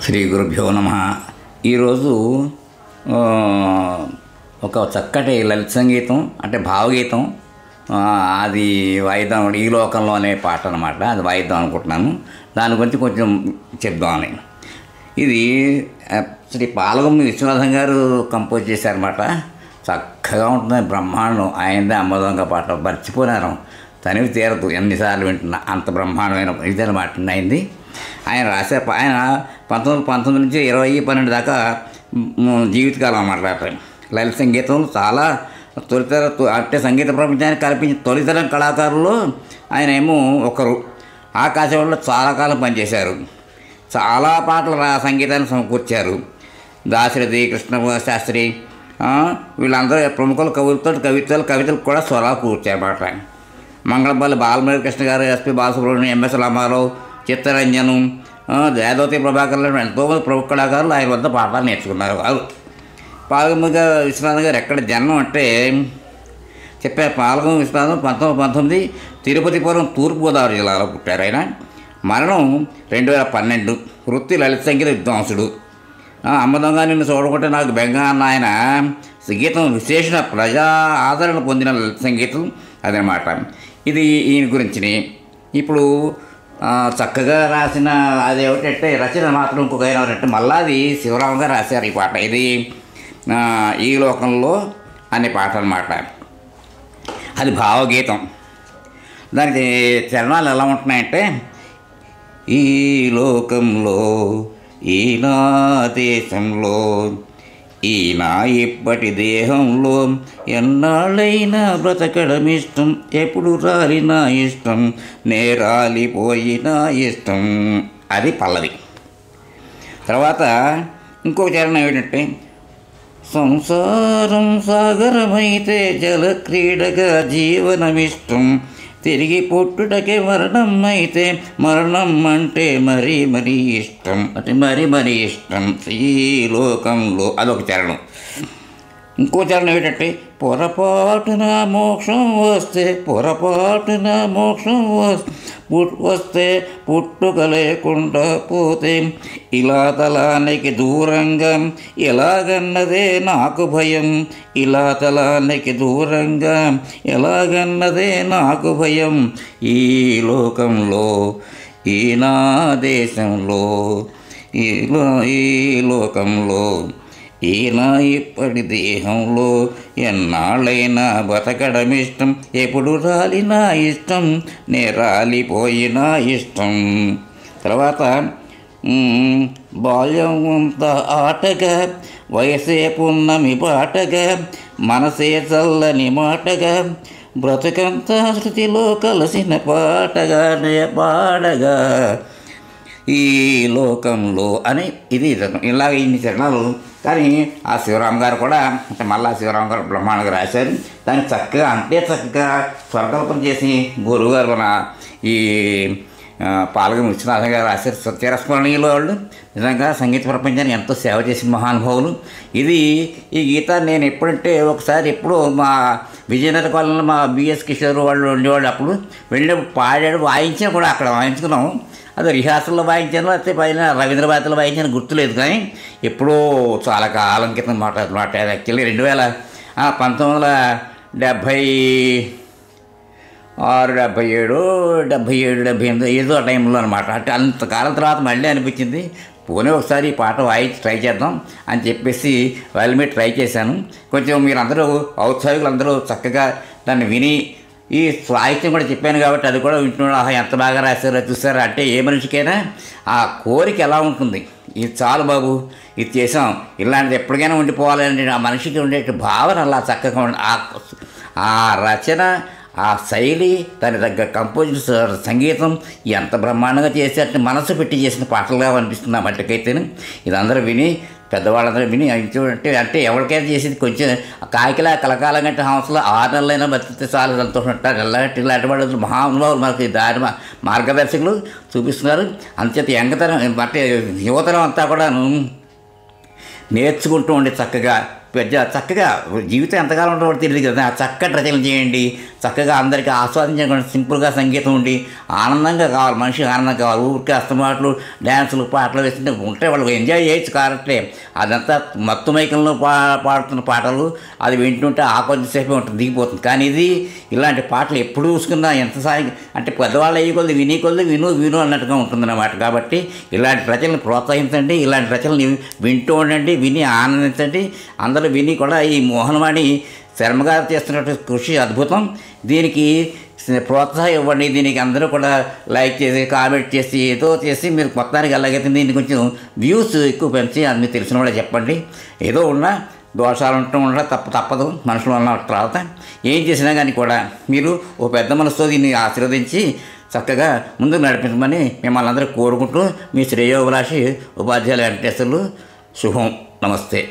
శ్రీ గురుభ్యో నమ. ఈరోజు ఆ, ఒక చక్కటి లలిత సంగీతం అంటే భావగీతం, అది వాయిద్దాం. ఈ లోకంలో అనే పాట అనమాట. అది వాయిద్దాం అనుకుంటున్నాను. దాని గురించి కొంచెం చెప్దామని. ఇది శ్రీ పాలగుమ్మి విశ్వనాథం గారు కంపోజ్ చేశారన్నమాట. చక్కగా ఉంటుంది, బ్రహ్మాండం. ఆయనదే అమ్మదొంగ పాట, మర్చిపోయినారు, తనివి తీరదు ఎన్నిసార్లు వింటున్నా. అంత బ్రహ్మాండమైన ఇదన్నమాట అయింది. ఆయన రాశారు. ఆయన 1919 నుంచి 2012 దాకా జీవితకాలం అన్నమాట. లలిత సంగీతం చాలా తొలితర అంటే సంగీత ప్రపంచానికి కల్పించిన తొలితరం కళాకారులు ఆయన ఏమో ఒకరు. ఆకాశవాణిలో చాలా కాలం పనిచేశారు. చాలా పాటలు సంగీతాన్ని సమకూర్చారు. దాశరథి, కృష్ణ శాస్త్రి, వీళ్ళందరూ ప్రముఖులు, కవితలు కూడా స్వరాలు కూర్చారన్నమాట. మంగళపల్లి బాలమురళీకృష్ణ గారు, ఎస్పి బాలసుబ్రహ్మణ్యం, ఎంఎస్ రామారావు, చిత్తరంజను, వేదవతి ప్రభాకర్ లాంటి ఎంతోమంది ప్రముఖ కళాకారులు ఆయన వద్ద పాఠాలు నేర్చుకున్నారు. వారు పాలగుమ్మి విశ్వనాథం గారు ఎక్కడ జన్మం అంటే చెప్పారు. పాలగుమ్మి విశ్వనాథం 1919 తిరుపతిపురం తూర్పుగోదావరి జిల్లాలో పుట్టారు. ఆయన మరణం 2012. వృత్తి లలిత సంగీత విద్వాంసుడు. అమ్మదొంగ నిన్ను చూడకుంటే నాకు బెంగ అన్న ఆయన సంగీతం విశేషణ ప్రజా ఆదరణ పొందిన లలిత సంగీతం అదనమాట. ఇది ఈయన గురించి. ఇప్పుడు చక్కగా రాసిన అదేమిటంటే రచన మాత్రం ఇంకొక అంటే మల్లాది శివరామ గారు రాశారు ఈ పాట. ఇది ఈ లోకంలో అనే పాట అన్నమాట. అది భావగీతం. దానికి చరణాలు ఎలా ఉంటున్నాయంటే, ఈ లోకంలో, ఈ నా దేశంలో, ఈ నా ఇప్పటి దేహంలో ఎన్నాళ్ళైనా బ్రతకడమిష్టం, ఎప్పుడు రాలినా ఇష్టం, నేరాలిపోయినా ఇష్టం. అది పల్లవి. తర్వాత ఇంకొక చరణం ఏమిటంటే, సంసారం సాగరమైతే జలక్రీడగా జీవనమిష్టం, తిరిగి పుట్టుటకే మరణం అయితే మరణం అంటే మరీ మరీ ఇష్టం, అంటే మరీ ఇష్టం ఈ లోకంలో. అదొక చరణం. ఇంకో చరణం ఏంటంటే, పొరపాటున మోక్షం వస్తే, పొరపాటున మోక్షం వస్తే పుట్టుక లేకుండా పోతే ఇలా తలానికి దూరంగా ఎలాగన్నదే నాకు భయం, ఇలా తలానికి దూరంగా ఎలాగన్నదే నాకు భయం, ఈ లోకంలో, ఈ నా దేశంలో, ఈ లోకంలో, ఈ నా ఇప్పటి దేహంలో ఎన్నాళ్ళైనా బతకడమిష్టం, ఎప్పుడు రాలినా ఇష్టం, నే రాలిపోయినా ఇష్టం. తర్వాత బాల్యం అంతా ఆటగా, వయసే పున్నమి పాటగా, మనసే చల్లని మాటగా, బ్రతుకంతా శృతిలో కలిసిన పాటగానే పాడగా, ఈ లోకంలో అని. ఇది ఇలాగ ఇన్ని చరణాలు. కానీ ఆ శివరామ గారు కూడా, అంటే మళ్ళా శివరామ గారు బ్రహ్మాండంగా రాశారు. దాన్ని చక్కగా స్వరకల్పన చేసి గురువు గారు మన ఈ పాలగుమ్మి విశ్వనాథం గారు రాశారు. చిరస్మరణీయులు వాళ్ళు. నిజంగా సంగీత ప్రపంచాన్ని ఎంతో సేవ చేసిన మహానుభావులు. ఈ గీతాన్ని నేను ఎప్పుడో మా విజయనగర కాలంలో మా బిఎస్ కిషోర్ వాళ్ళు ఉండేవాళ్ళు. అప్పుడు వెళ్ళినప్పుడు పాడాడు, వాయించినా కూడా అక్కడ వాయించుకున్నాము. అది రిహార్సల్లో వాయించాను, అయితే పైన రవీంద్ర భారతిలో వాయించాను, గుర్తులేదు. కానీ ఎప్పుడో చాలా కాలం క్రితం మాట యాక్చువల్లీ 1976-77 ఏదో ఆ టైంలో అనమాట. అంటే అంతకాలం తర్వాత మళ్ళీ అనిపించింది, పోనీ ఒకసారి ఈ పాట వాయించి ట్రై చేద్దాం అని చెప్పేసి వాళ్ళ మీద ట్రై చేశాను. కొంచెం మీరందరూ ఔత్సాహికులు అందరూ చక్కగా దాన్ని విని, ఈ సాహిత్యం కూడా చెప్పాను కాబట్టి అది కూడా వింటున్నాడు, ఎంత బాగా రాశారో చూసారా. అంటే ఏ మనిషికైనా ఆ కోరిక ఎలా ఉంటుంది, ఇది చాలు బాబు, ఇది చేసాం, ఇలాంటిది ఎప్పటికైనా ఉండిపోవాలని ఆ మనిషికి ఉండే భావన అలా చక్కగా ఆ రచన, ఆ శైలి, దాని దగ్గర కంపోజిషన్, సంగీతం ఎంత బ్రహ్మాండంగా చేసేటట్టు మనసు పెట్టి చేసిన పాటలుగా అనిపిస్తుంది ఆ మట్టికైతే. ఇదందరూ విని, పెద్దవాళ్ళందరూ విని అంటే ఎవరికైనా చేసేది కొంచెం కాకిలా కలకాలం కంటే హంసలో 6 నెలలైనా బతికితే చాలా సంతోషం ఉంటారు. ఇలాంటి వాళ్ళు మహానుభావులు మనకి దారి మార్గదర్శకులు చూపిస్తున్నారు. అంతేత యువతరం అంతా కూడా నేర్చుకుంటూ ఉండి చక్కగా పెద్ద చక్కగా జీవితం ఎంతకాలం ఉంటుందో తెలియదు కదా, చక్కటి రచనలు చేయండి, చక్కగా అందరికీ ఆస్వాదించకుండా సింపుల్గా సంగీతం ఉండి ఆనందంగా కావాలి, మనిషి ఆనందంగా కావాలి. ఊరికే అస్తమాట్లు డ్యాన్సులు పాటలు వేస్తుంటే ఉంటే వాళ్ళు ఎంజాయ్ చేయొచ్చు కరెక్టే, అదంతా మత్తు మైకంలో పాడుతున్న పాటలు అది వింటుంటే ఆ కొద్దిసేపే ఉంటుంది, దిగిపోతుంది. కానీ ఇది ఇలాంటి పాటలు ఎప్పుడు చూసుకున్నా ఎంత సాగి అంటే పెద్దవాళ్ళు అయ్యి కొద్ది విని కొద్ది విను అన్నట్టుగా ఉంటుందన్నమాట. కాబట్టి ఇలాంటి రచనలు ప్రోత్సహించండి, ఇలాంటి రచనలు వింటూ ఉండండి, విని ఆనందించండి. అందరూ విని కూడా ఈ మోహనవాణి శర్మ గారు చేస్తున్నటువంటి కృషి అద్భుతం. దీనికి ప్రోత్సాహం ఇవ్వండి. దీనికి అందరూ కూడా లైక్ చేసి కామెంట్ చేసి ఏదో చేసి మీరు మొత్తానికి అలాగైతే దీన్ని కొంచెం వ్యూస్ ఎక్కువ పెంచి అది మీకు తెలిసిన కూడా చెప్పండి. ఏదో ఉన్నా దోషాలు ఉంటూ తప్పదు మనుషులు ఉన్న తర్వాత ఏం చేసినా కానీ కూడా మీరు ఓ పెద్ద మనసుతో దీన్ని ఆశీర్వదించి చక్కగా ముందుకు నడిపించమని మిమ్మల్ని అందరూ కోరుకుంటూ మీ శ్రేయోభిలాషి ఉపాధ్యాయుల వెంకటేశ్వర్లు. శుభం. నమస్తే.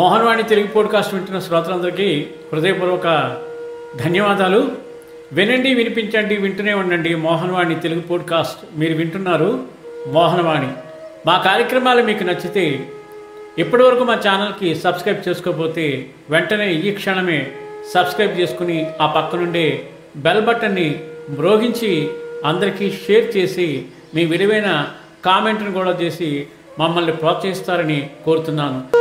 మోహన్వాణి తెలుగు పోడ్కాస్ట్ వింటున్న శ్రోతలందరికీ హృదయపూర్వక ధన్యవాదాలు. వినండి, వినిపించండి, వింటూనే ఉండండి. మోహన్వాణి తెలుగు పోడ్కాస్ట్ మీరు వింటున్నారు. మోహన్వాణి. మా కార్యక్రమాలు మీకు నచ్చితే ఇప్పటివరకు మా ఛానల్కి సబ్స్క్రైబ్ చేసుకోకపోతే వెంటనే ఈ క్షణమే సబ్స్క్రైబ్ చేసుకుని ఆ పక్కనుండే బెల్ బటన్ని మ్రోగించి అందరికీ షేర్ చేసి మీ విలువైన కామెంట్ను కూడా చేసి మమ్మల్ని ప్రోత్సహిస్తారని కోరుతున్నాను.